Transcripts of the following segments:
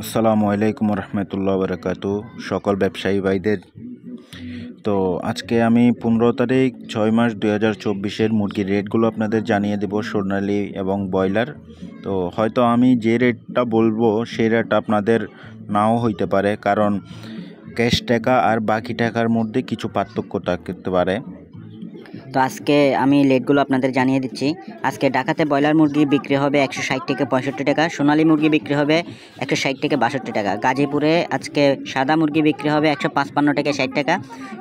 আসসালামু আলাইকুম রহমতুল্লাহ বারাকাতু। সকল ব্যবসায়ী ভাইদের তো আজকে আমি 15 তারিখ 6 মাস 2024-এর মুরগির রেটগুলো আপনাদের জানিয়ে দেব, সোনালী এবং ব্রয়লার। তো হয়তো আমি যে রেটটা বলবো সেই রেট আপনাদের নাও হইতে পারে, কারণ ক্যাশ টাকা আর বাকি টাকার মধ্যে কিছু পার্থক্য থাকতে পারে। তো আজকে আমি লেটগুলো আপনাদের জানিয়ে দিচ্ছি। আজকে ঢাকাতে ব্রয়লার মুরগি বিক্রি হবে 160 থেকে 65 টাকা, সোনালী মুরগি বিক্রি হবে 160 থেকে 62 টাকা। গাজীপুরে আজকে সাদা মুরগি বিক্রি হবে 155 থেকে 60 টাকা,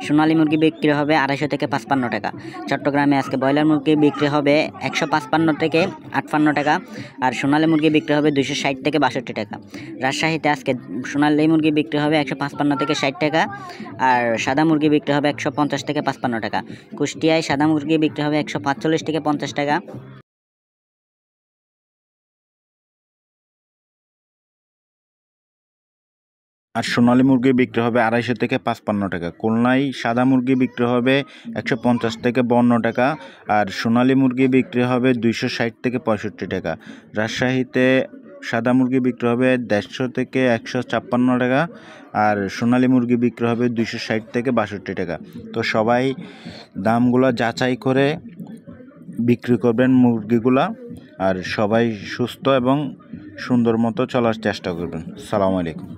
সোনালী মুরগি বিক্রি হবে 250 থেকে 55 টাকা। চট্টগ্রামে আজকে ব্রয়লার মুরগি বিক্রি হবে 155 থেকে 58 টাকা, আর সোনালী মুরগি বিক্রি হবে 260 থেকে 62 টাকা। রাজশাহীতে আজকে সোনালী মুরগি বিক্রি হবে 155 থেকে 60 টাকা, আর সাদা মুরগি বিক্রি হবে 150 থেকে 55 টাকা। কুষ্টিয়ায় সাদা মুরগি বিক্রি হবে 145 থেকে 50 টাকা। আর সোনালী মুরগি বিক্রি হবে 250 থেকে 55 টাকা। খুলনায় সাদা মুরগি বিক্রি হবে 150 থেকে 52 টাকা, আর সোনালী মুরগি বিক্রি হবে 260 থেকে 65 টাকা। রাজশাহীতে সাদা মুরগি বিক্রি হবে 150 থেকে 156 টাকা, আর সোনালী মুরগি বিক্রি হবে 260 থেকে 62 টাকা। তো সবাই দামগুলো যাচাই করে বিক্রি করবেন মুরগিগুলা, আর সবাই সুস্থ এবং সুন্দর মতো চলার চেষ্টা করবেন। সালামু আলাইকুম।